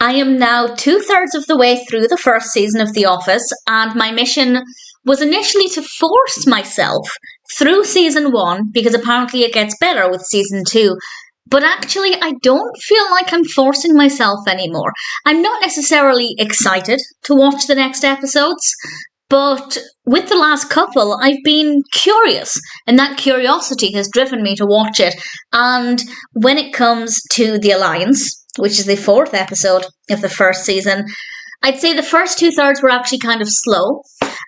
I am now 2/3 of the way through the first season of The Office, and my mission was initially to force myself through season 1, because apparently it gets better with season 2. But actually, I don't feel like I'm forcing myself anymore. I'm not necessarily excited to watch the next episodes, but with the last couple, I've been curious, and that curiosity has driven me to watch it. And when it comes to The Alliance, which is the 4th episode of the first season, I'd say the first 2/3 were actually kind of slow.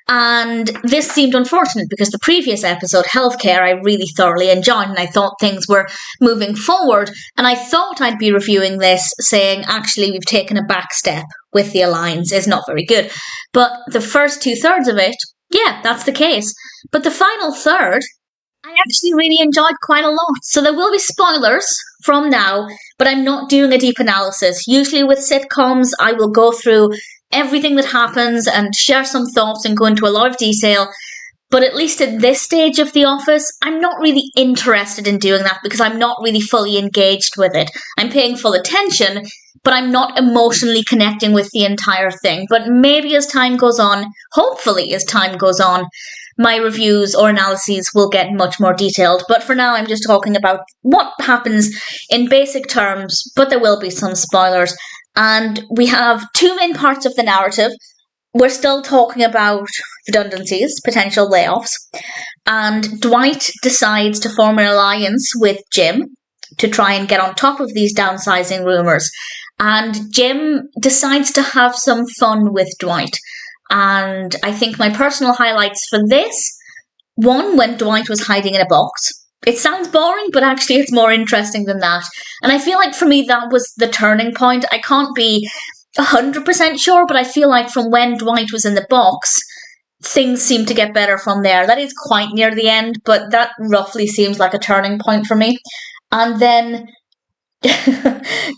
And this seemed unfortunate because the previous episode, Healthcare, I really thoroughly enjoyed, and I thought things were moving forward. And I thought I'd be reviewing this saying, actually, we've taken a back step with The Alliance, is not very good. But the first 2/3 of it, yeah, that's the case. But the final third, I actually really enjoyed quite a lot. So there will be spoilers from now, but I'm not doing a deep analysis. Usually with sitcoms, I will go through everything that happens and share some thoughts and go into a lot of detail. But at least at this stage of The Office, I'm not really interested in doing that because I'm not really fully engaged with it. I'm paying full attention, but I'm not emotionally connecting with the entire thing. But maybe as time goes on, hopefully as time goes on, my reviews or analyses will get much more detailed. But for now, I'm just talking about what happens in basic terms, but there will be some spoilers. And we have 2 main parts of the narrative. We're still talking about redundancies, potential layoffs. And Dwight decides to form an alliance with Jim to try and get on top of these downsizing rumours. And Jim decides to have some fun with Dwight. And I think my personal highlights for this, one, when Dwight was hiding in a box. It sounds boring, but actually it's more interesting than that. And I feel like for me that was the turning point. I can't be 100% sure, but I feel like from when Dwight was in the box, things seem to get better from there. That is quite near the end, but that roughly seems like a turning point for me. And then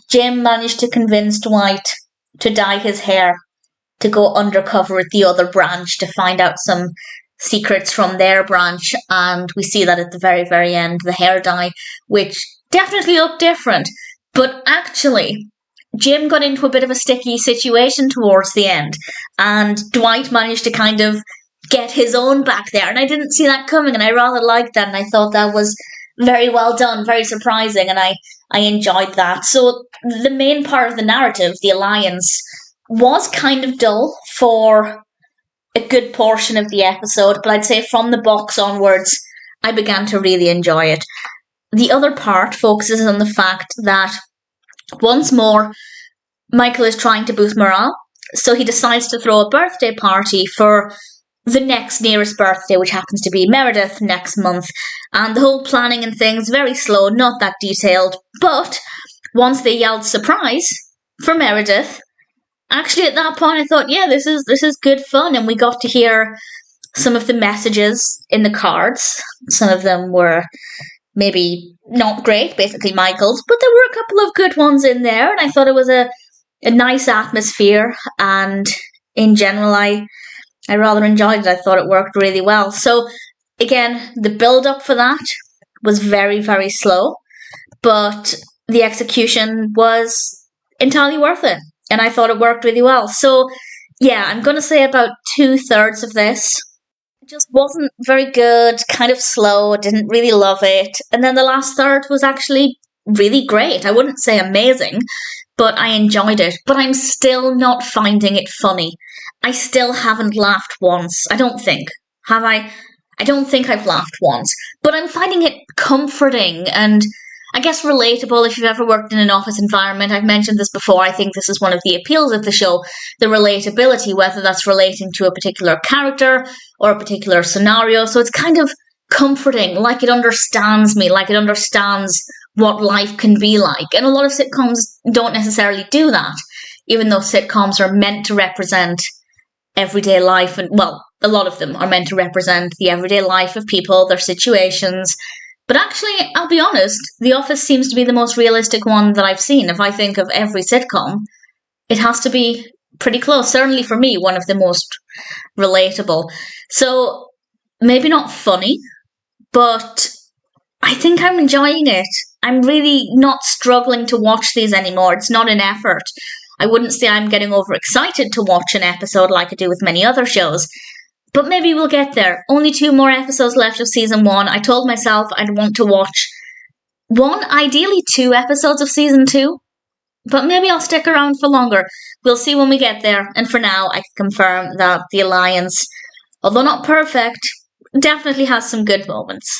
Jim managed to convince Dwight to dye his hair, to go undercover with the other branch to find out some secrets from their branch. And we see that at the very, very end, the hair dye, which definitely looked different. But actually, Jim got into a bit of a sticky situation towards the end. And Dwight managed to kind of get his own back there. And I didn't see that coming, and I rather liked that. And I thought that was very well done, very surprising. And I enjoyed that. So the main part of the narrative, the alliance, was kind of dull for a good portion of the episode, but I'd say from the box onwards, I began to really enjoy it. The other part focuses on the fact that, once more, Michael is trying to boost morale, so he decides to throw a birthday party for the next nearest birthday, which happens to be Meredith next month. And the whole planning and things, very slow, not that detailed, but once they yelled surprise for Meredith, actually, at that point, I thought, yeah, this is good fun, and we got to hear some of the messages in the cards. Some of them were maybe not great, basically Michael's, but there were a couple of good ones in there, and I thought it was a nice atmosphere, and in general, I rather enjoyed it. I thought it worked really well. So, again, the build-up for that was very, very slow, but the execution was entirely worth it. And I thought it worked really well. So, yeah, I'm going to say about 2/3 of this. It just wasn't very good, kind of slow, I didn't really love it. And then the last third was actually really great. I wouldn't say amazing, but I enjoyed it. But I'm still not finding it funny. I still haven't laughed once. I don't think. Have I? I don't think I've laughed once. But I'm finding it comforting and, I guess, relatable if you've ever worked in an office environment. I've mentioned this before. I think this is one of the appeals of the show, the relatability, whether that's relating to a particular character or a particular scenario. So it's kind of comforting, like it understands me, like it understands what life can be like. And a lot of sitcoms don't necessarily do that, even though sitcoms are meant to represent everyday life. And, well, a lot of them are meant to represent the everyday life of people, their situations. But actually, I'll be honest, The Office seems to be the most realistic one that I've seen. If I think of every sitcom, it has to be pretty close. Certainly for me, one of the most relatable. So, maybe not funny, but I think I'm enjoying it. I'm really not struggling to watch these anymore. It's not an effort. I wouldn't say I'm getting overexcited to watch an episode like I do with many other shows. But maybe we'll get there. Only 2 more episodes left of season 1. I told myself I'd want to watch 1, ideally 2 episodes of season 2. But maybe I'll stick around for longer. We'll see when we get there. And for now, I can confirm that the Alliance, although not perfect, definitely has some good moments.